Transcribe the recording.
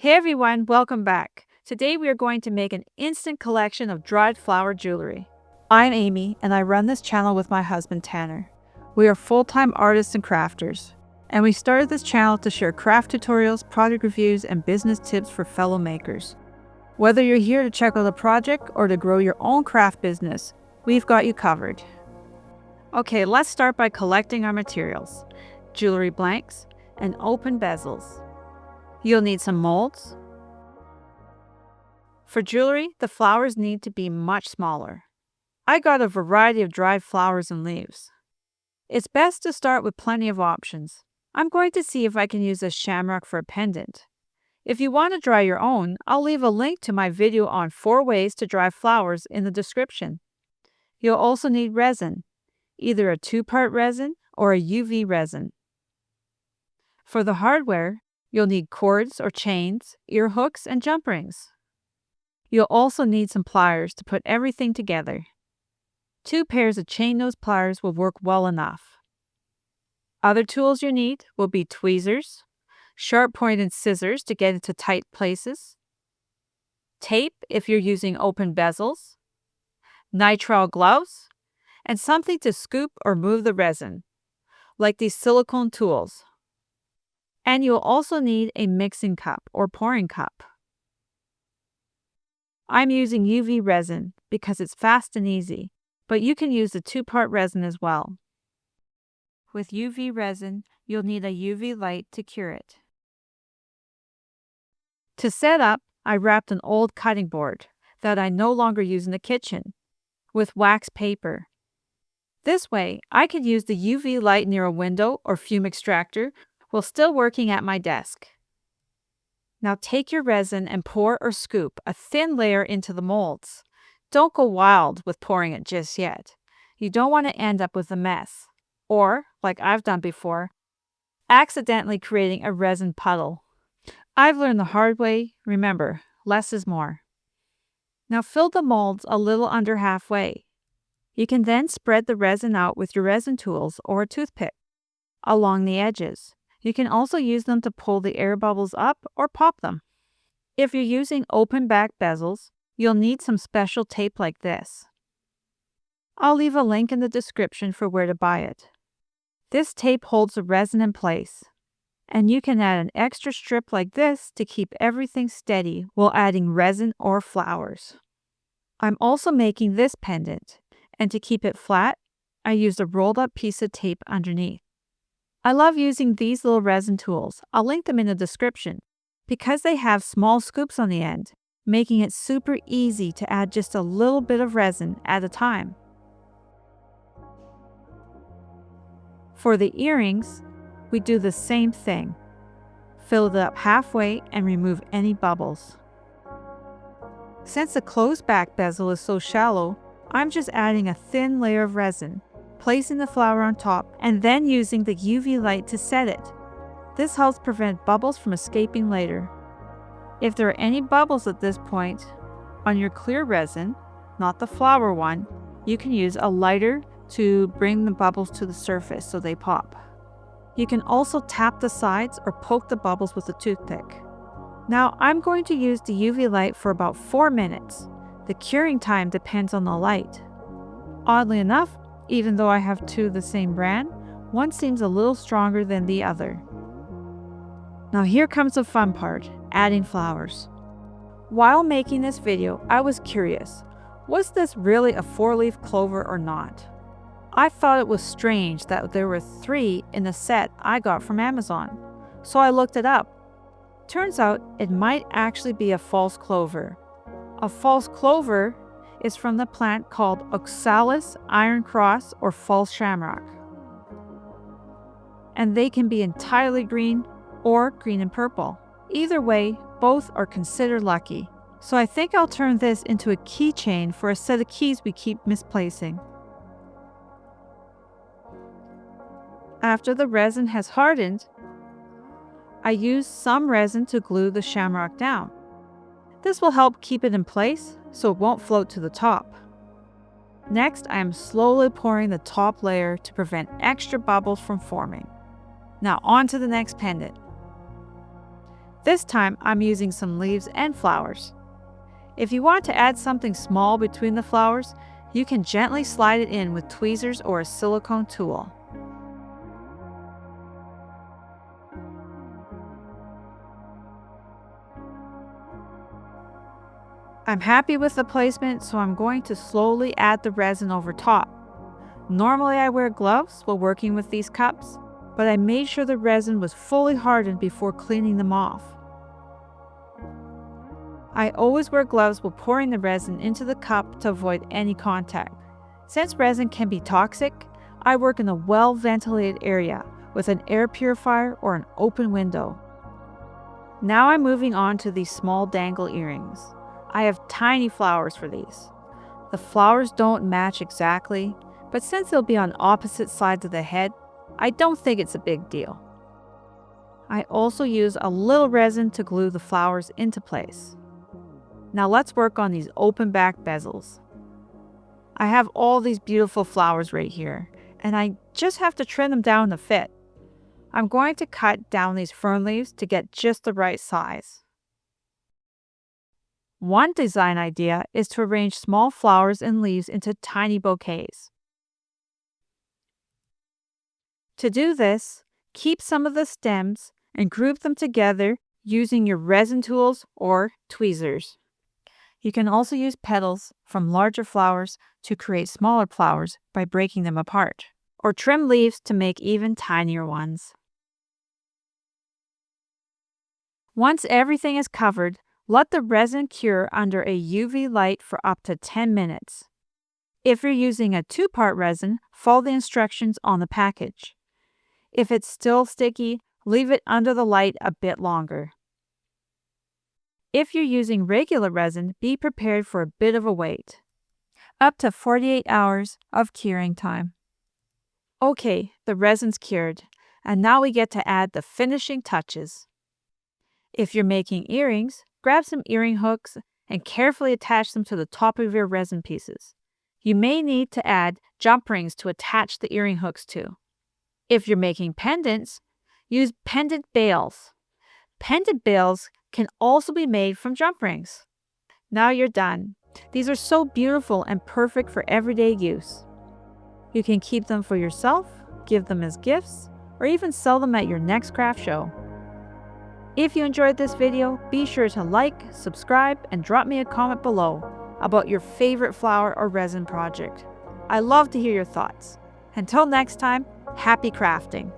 Hey everyone, welcome back. Today we are going to make an instant collection of dried flower jewelry. I'm Amy and I run this channel with my husband Tanner. We are full-time artists and crafters, and we started this channel to share craft tutorials, product reviews, and business tips for fellow makers. Whether you're here to check out a project or to grow your own craft business, we've got you covered. Okay, let's start by collecting our materials: jewelry blanks and open bezels. You'll need some molds. For jewelry, the flowers need to be much smaller. I got a variety of dried flowers and leaves. It's best to start with plenty of options. I'm going to see if I can use a shamrock for a pendant. If you want to dry your own, I'll leave a link to my video on 4 ways to dry flowers in the description. You'll also need resin, either a 2-part resin or a UV resin. For the hardware, you'll need cords or chains, ear hooks, and jump rings. You'll also need some pliers to put everything together. 2 pairs of chain nose pliers will work well enough. Other tools you need will be tweezers, sharp pointed scissors to get into tight places, tape if you're using open bezels, nitrile gloves, and something to scoop or move the resin, like these silicone tools. And you'll also need a mixing cup or pouring cup. I'm using UV resin because it's fast and easy, but you can use the 2-part resin as well. With UV resin, you'll need a UV light to cure it. To set up, I wrapped an old cutting board that I no longer use in the kitchen with wax paper. This way, I could use the UV light near a window or fume extractor while still working at my desk. Now take your resin and pour or scoop a thin layer into the molds. Don't go wild with pouring it just yet. You don't want to end up with a mess, or, like I've done before, accidentally creating a resin puddle. I've learned the hard way. Remember, less is more. Now fill the molds a little under halfway. You can then spread the resin out with your resin tools or a toothpick along the edges. You can also use them to pull the air bubbles up or pop them. If you're using open back bezels, you'll need some special tape like this. I'll leave a link in the description for where to buy it. This tape holds the resin in place, and you can add an extra strip like this to keep everything steady while adding resin or flowers. I'm also making this pendant, and to keep it flat, I used a rolled up piece of tape underneath. I love using these little resin tools. I'll link them in the description because they have small scoops on the end, making it super easy to add just a little bit of resin at a time. For the earrings, we do the same thing. Fill it up halfway and remove any bubbles. Since the closed back bezel is so shallow, I'm just adding a thin layer of resin, placing the flower on top, and then using the UV light to set it. This helps prevent bubbles from escaping later. If there are any bubbles at this point on your clear resin, not the flower one, you can use a lighter to bring the bubbles to the surface so they pop. You can also tap the sides or poke the bubbles with a toothpick. Now I'm going to use the UV light for about 4 minutes. The curing time depends on the light. Oddly enough, even though I have 2 of the same brand, one seems a little stronger than the other. Now here comes the fun part, adding flowers. While making this video, I was curious, was this really a 4-leaf clover or not? I thought it was strange that there were 3 in the set I got from Amazon, so I looked it up. Turns out it might actually be a false clover. A false clover is from the plant called Oxalis iron cross or false shamrock. And they can be entirely green or green and purple. Either way, both are considered lucky. So I think I'll turn this into a keychain for a set of keys we keep misplacing. After the resin has hardened, I use some resin to glue the shamrock down. This will help keep it in place so it won't float to the top. Next, I am slowly pouring the top layer to prevent extra bubbles from forming. Now on to the next pendant. This time I'm using some leaves and flowers. If you want to add something small between the flowers, you can gently slide it in with tweezers or a silicone tool. I'm happy with the placement, so I'm going to slowly add the resin over top. Normally I wear gloves while working with these cups, but I made sure the resin was fully hardened before cleaning them off. I always wear gloves while pouring the resin into the cup to avoid any contact. Since resin can be toxic, I work in a well-ventilated area with an air purifier or an open window. Now I'm moving on to these small dangle earrings. I have tiny flowers for these. The flowers don't match exactly, but since they'll be on opposite sides of the head, I don't think it's a big deal. I also use a little resin to glue the flowers into place. Now let's work on these open back bezels. I have all these beautiful flowers right here, and I just have to trim them down to fit. I'm going to cut down these fern leaves to get just the right size. One design idea is to arrange small flowers and leaves into tiny bouquets. To do this, keep some of the stems and group them together using your resin tools or tweezers. You can also use petals from larger flowers to create smaller flowers by breaking them apart, or trim leaves to make even tinier ones. Once everything is covered, let the resin cure under a UV light for up to 10 minutes. If you're using a 2-part resin, follow the instructions on the package. If it's still sticky, leave it under the light a bit longer. If you're using regular resin, be prepared for a bit of a wait. Up to 48 hours of curing time. Okay, the resin's cured, and now we get to add the finishing touches. If you're making earrings, grab some earring hooks and carefully attach them to the top of your resin pieces. You may need to add jump rings to attach the earring hooks to. If you're making pendants, use pendant bails. Pendant bails can also be made from jump rings. Now you're done. These are so beautiful and perfect for everyday use. You can keep them for yourself, give them as gifts, or even sell them at your next craft show. If you enjoyed this video, be sure to like, subscribe, and drop me a comment below about your favorite flower or resin project. I love to hear your thoughts. Until next time, happy crafting!